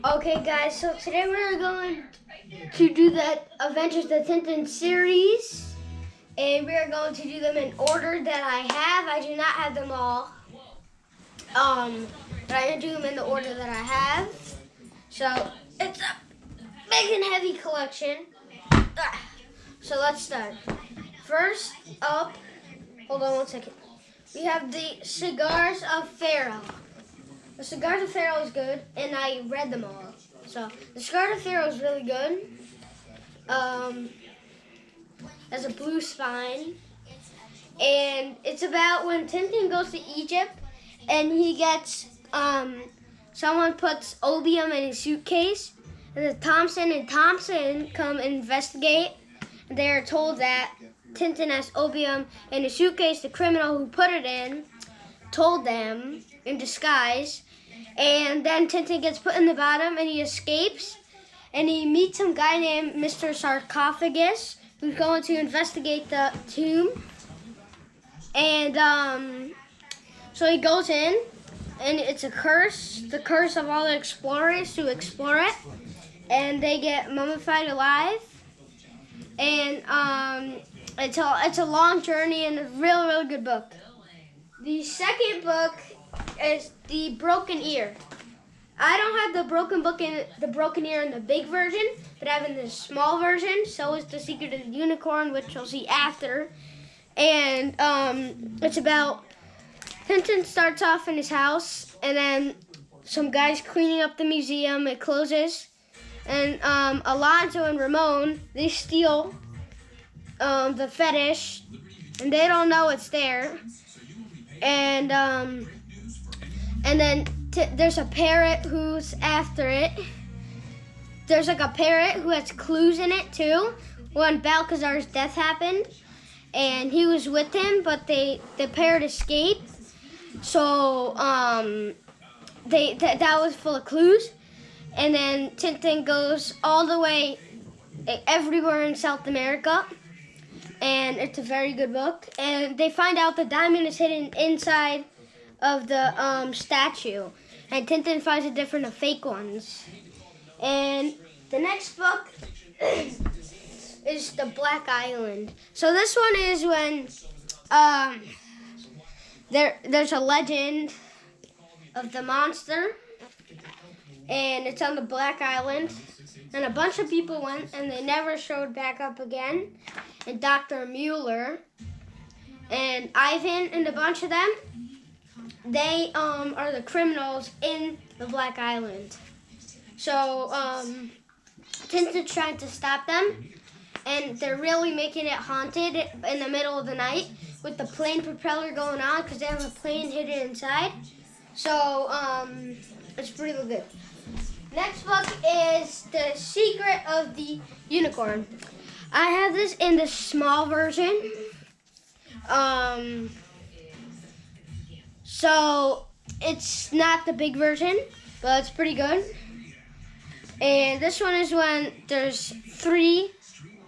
Okay, guys, so today we're going to do the Adventures the Tintin series, and we are going to do them in order that I have. I do not have them all, but I'm going to do them in the order that I have. So it's a big and heavy collection. So let's start. First up, hold on 1 second. We have the Cigars of Pharaoh. The Cigars of Pharaoh is good, and I read them all. So the Cigars of Pharaoh is really good. Has a blue spine, and it's about when Tintin goes to Egypt, and he gets someone puts opium in his suitcase, and then Thompson come investigate. And they are told that Tintin has opium in his suitcase. The criminal who put it in told them in disguise, and then Tintin gets put in the bottom and he escapes, and he meets some guy named Mr. Sarcophagus who's going to investigate the tomb. And so he goes in, and it's a curse, the curse of all the explorers to explore it, and they get mummified alive. And it's a long journey and a really good book. The second book is The Broken Ear. I don't have the Broken Ear in the big version, but I have in the small version. So is The Secret of the Unicorn, which you'll see after. And it's about Tintin starts off in his house, and then some guys cleaning up the museum. It closes, and Alonzo and Ramon, they steal the fetish, and they don't know it's there. And then there's a parrot who's after it. There's like a parrot who has clues in it too. When Balthazar's death happened, and he was with him, but the parrot escaped. So that was full of clues. And then Tintin goes all the way everywhere in South America, and it's a very good book. And they find out the diamond is hidden inside of the statue, and Tintin finds a different of fake ones. And the next book is The Black Island. So this one is when there's a legend of the monster, and it's on the Black Island, and a bunch of people went, and they never showed back up again. And Dr. Mueller and Ivan and a bunch of them, they are the criminals in the Black Island. So Tintin's trying to stop them, and they're really making it haunted in the middle of the night with the plane propeller going on, because they have a plane hidden inside. So it's pretty good. Next book is The Secret of the Unicorn. I have this in the small version. So it's not the big version, but it's pretty good. And this one is when there's 3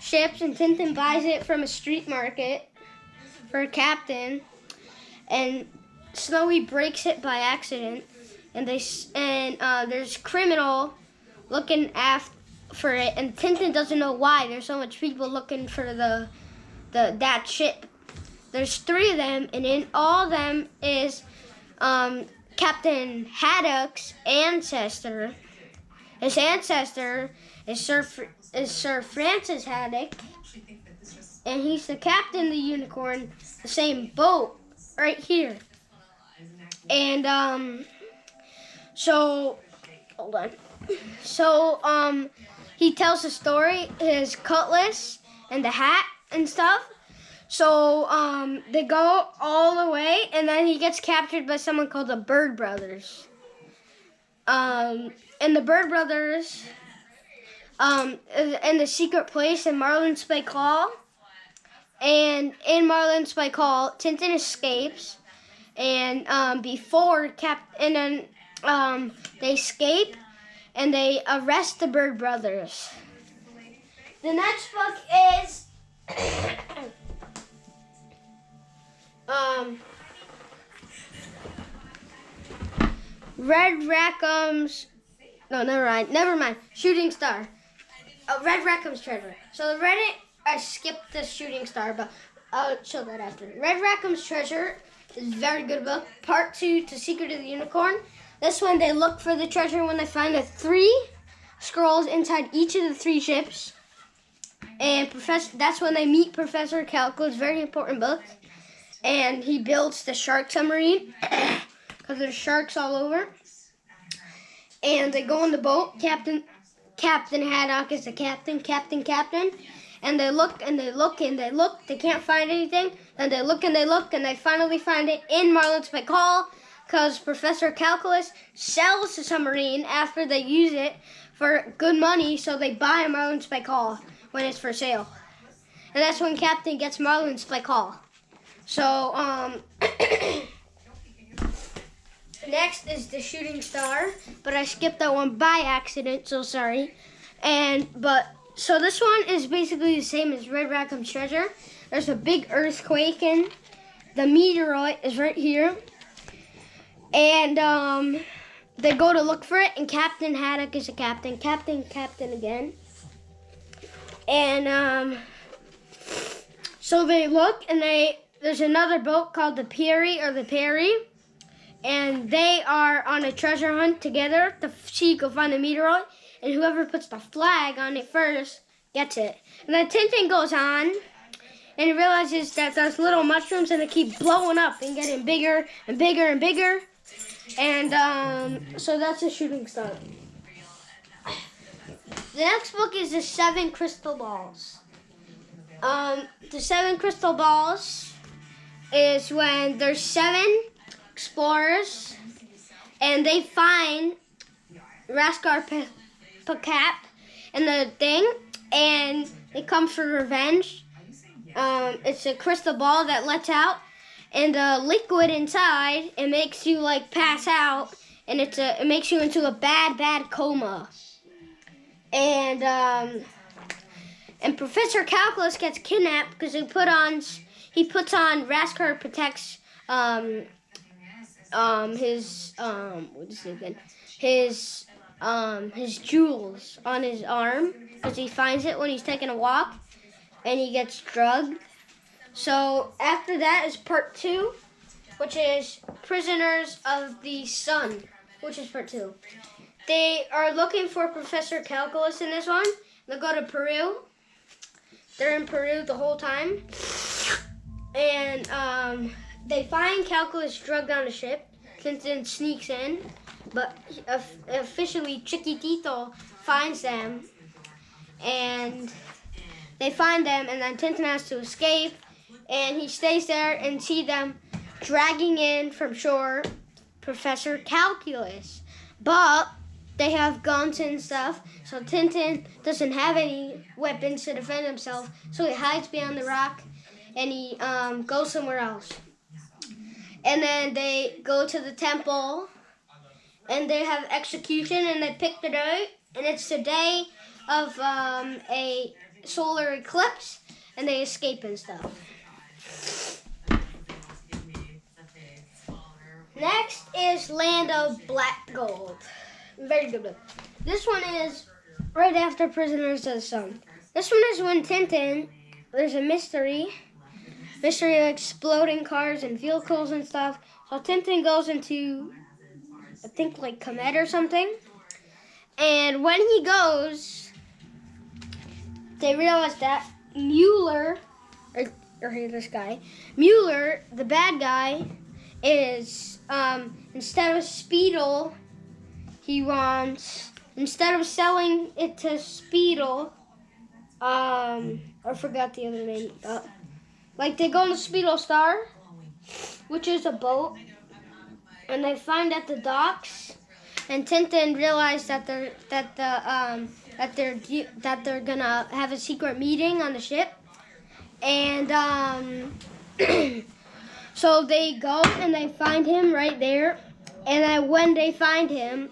ships, and Tintin buys it from a street market for a captain, and Snowy breaks it by accident, and there's criminal looking for it, and Tintin doesn't know why there's so much people looking for that ship. There's 3 of them, and in all of them is Captain Haddock's ancestor. His ancestor is Sir Francis Haddock, and he's the captain of the Unicorn, the same boat right here. And so hold on. So he tells the story, his cutlass and the hat and stuff. So they go all the way, and then he gets captured by someone called the Bird Brothers. And the Bird Brothers in the secret place in Marlin Spike Hall. And in Marlin Spike Hall, Tintin escapes, and they escape, and they arrest the Bird Brothers. The next book is Red Rackham's. No, never mind. Shooting Star. Red Rackham's Treasure. So the Reddit, I skipped the Shooting Star, but I'll show that after. Red Rackham's Treasure is a very good book. Part 2 to Secret of the Unicorn. This one, they look for the treasure when they find the 3 scrolls inside each of the 3 ships. And that's when they meet Professor Calculus. Very important book. And he builds the shark submarine because there's sharks all over. And they go on the boat. Captain Haddock is the captain. And they look and they look and they look. They can't find anything. Then they look and they look and they finally find it in Marlinspike Hall because Professor Calculus sells the submarine after they use it for good money. So they buy Marlinspike Hall when it's for sale. And that's when Captain gets Marlinspike Hall. So, next is the Shooting Star, but I skipped that one by accident, so sorry. So this one is basically the same as Red Rackham's Treasure. There's a big earthquake and the meteoroid is right here. And they go to look for it, and Captain Haddock is a captain. Captain again. And so they look, and there's another boat called the Peary or the Perry. And they are on a treasure hunt together to see who can find the meteoroid. And whoever puts the flag on it first gets it. And then Tintin goes on and he realizes that there's little mushrooms and they keep blowing up and getting bigger and bigger and bigger. And so that's a Shooting Star. The next book is the 7 Crystal Balls. The 7 Crystal Balls is when there's 7 explorers, and they find Raskar Pakap and the thing, and they come for revenge. It's a crystal ball that lets out, and the liquid inside, it makes you like pass out, and it makes you into a bad coma. And Professor Calculus gets kidnapped because he puts on Raskar Patek's his jewels on his arm because he finds it when he's taking a walk and he gets drugged. So after that is part 2, which is Prisoners of the Sun, which is part 2. They are looking for Professor Calculus in this one. They go to Peru. They're in Peru the whole time. And they find Calculus drugged on a ship. Tintin sneaks in, but officially Chiquitito finds them. And they find them, and then Tintin has to escape. And he stays there and see them dragging in from shore Professor Calculus. But they have guns and stuff, so Tintin doesn't have any weapons to defend himself, so he hides behind the rock, and he goes somewhere else. And then they go to the temple, and they have execution, and they pick the day, and it's the day of a solar eclipse, and they escape and stuff. Next is Land of Black Gold. Very good book. This one is right after Prisoners of the Sun. This one is when Tintin, there's a mystery of exploding cars and vehicles and stuff. So Tintin goes into, I think like Comet or something. And when he goes, they realize that Mueller, or here this guy, Mueller, the bad guy, is, instead of Speedle, he wants, instead of selling it to Speedle, I forgot the other name. Like they go on the Speedle Star, which is a boat, and they find at the docks, and Tintin realized that they're gonna have a secret meeting on the ship, and so they go and they find him right there, and then when they find him,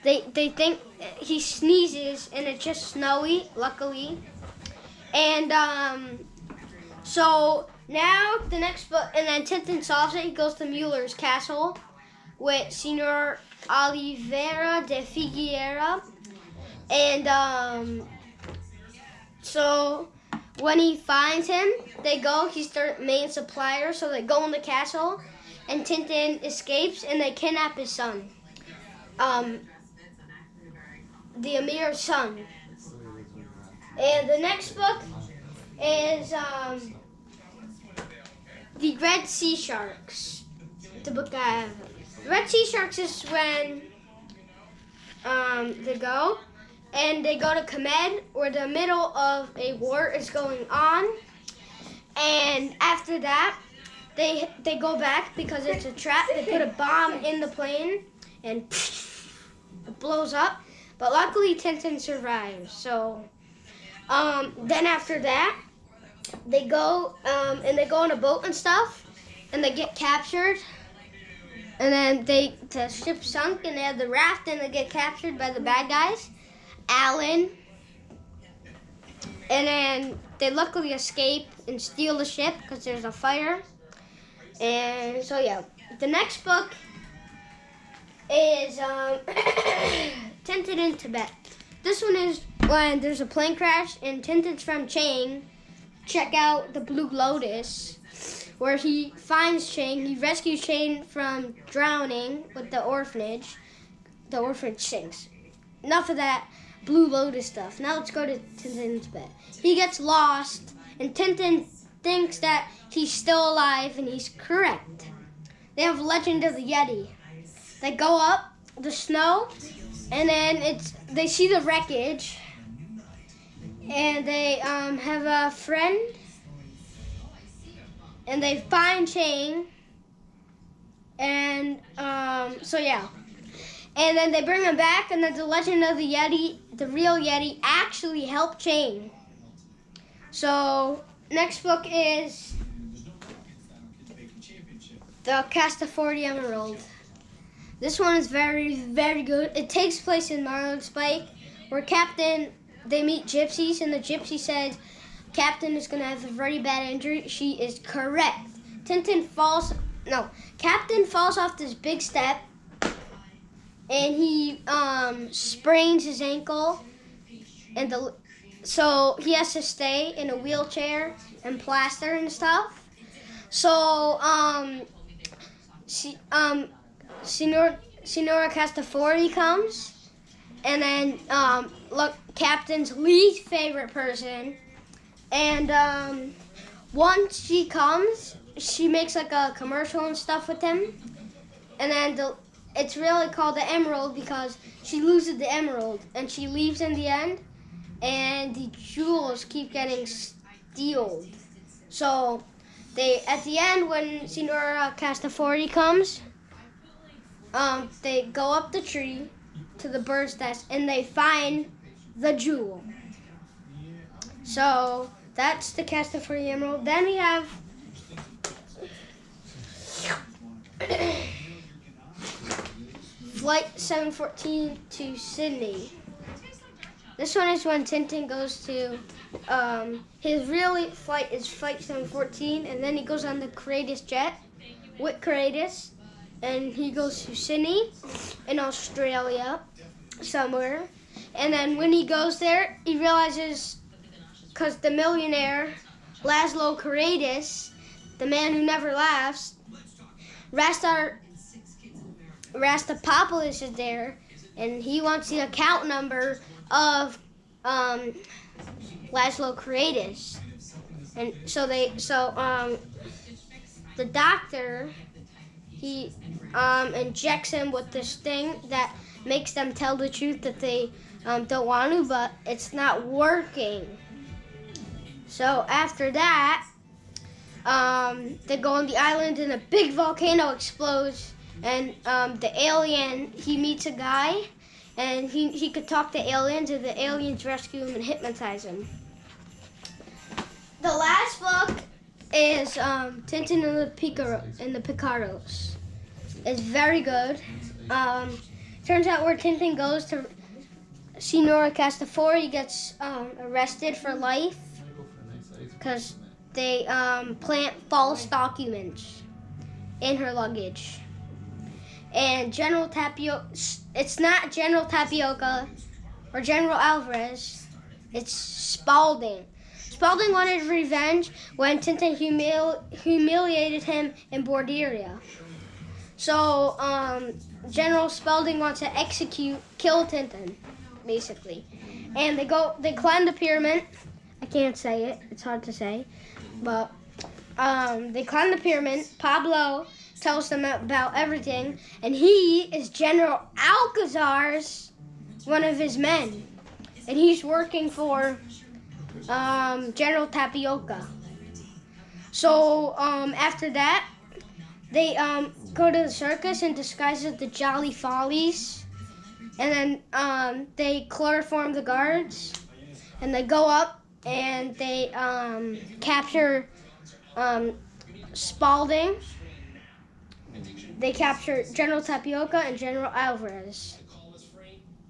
they think he sneezes and it's just snowy, luckily. And so now the next book, and then Tintin solves it. He goes to Mueller's castle with Senor Oliveira de Figueira, and so when he finds him, he's their main supplier, so they go in the castle, and Tintin escapes, and they kidnap his son, the Emir's son. And the next book is the Red Sea Sharks. The book I have. The Red Sea Sharks is when they go to Kemed, where the middle of a war is going on, and after that they go back because it's a trap. They put a bomb in the plane and it blows up, but luckily Tintin survives. So then after that they go and they go on a boat and stuff, and they get captured. And then the ship sunk, and they have the raft, and they get captured by the bad guys, Alan. And then they luckily escape and steal the ship because there's a fire. And so yeah, the next book is Tintin in Tibet. This one is when there's a plane crash, and Tintin's friend Chang check out the Blue Lotus, where he finds Chang. He rescues Chang from drowning with the orphanage. The orphanage sinks. Enough of that Blue Lotus stuff. Now let's go to Tintin's bed. He gets lost, and Tintin thinks that he's still alive, and he's correct. They have Legend of the Yeti. They go up the snow, and then they see the wreckage, and they have a friend. And they find Chang, and so yeah. And then they bring him back, and then the Legend of the Yeti, the real Yeti, actually helped Chang. So next book is the Castafori Emerald. This one is very, very good. It takes place in Marlinspike, where they meet gypsies, and the gypsy says, Captain is going to have a very bad injury. She is correct. Captain falls off this big step, and he sprains his ankle, and so he has to stay in a wheelchair and plaster and stuff. So Senora Castafori comes, and then Captain's least favorite person. And once she comes, she makes like a commercial and stuff with him. And then it's really called the Emerald because she loses the emerald and she leaves in the end. And the jewels keep getting stealed. So at the end, when Senora Castafori comes, they go up the tree to the bird's nest and they find the jewel. So that's the Castafori Emerald. Then we have Flight 714 to Sydney. This one is when Tintin goes to, his real flight is Flight 714, and then he goes on the Courageous jet with Courageous, and he goes to Sydney in Australia somewhere. And then when he goes there, he realizes, because the millionaire, Laszlo Courageous, the man who never laughs, Rastapopoulos is there, and he wants the account number of Laszlo Courageous. And so the doctor, he injects him with this thing that makes them tell the truth that they don't want to, but it's not working. So after that, they go on the island and a big volcano explodes, and the alien, he meets a guy, and he could talk to aliens, and the aliens rescue him and hypnotize him. The last book is Tintin and the Picaros. It's very good. Turns out where Tintin goes to Senora Castafori gets arrested for life because they plant false documents in her luggage. And General Tapioca, it's not General Tapioca or General Alvarez, it's Spaulding. Spaulding wanted revenge when Tintin humiliated him in Borderia. So General Spaulding wants to kill Tintin, basically. And they climb the pyramid. I can't say it, it's hard to say. But they climb the pyramid. Pablo tells them about everything. And he is General Alcazar's one of his men. And he's working for General Tapioca. So after that, they go to the circus in disguise as the Jolly Follies. And then they chloroform the guards. And they go up and they capture Spaulding. They capture General Tapioca and General Alvarez.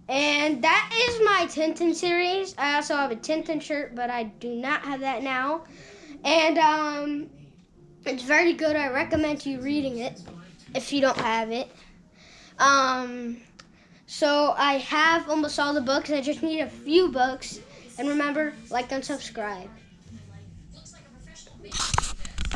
And that is my Tintin series. I also have a Tintin shirt, but I do not have that now. And it's very good. I recommend you reading it if you don't have it. So I have almost all the books. I just need a few books. And remember, like and subscribe.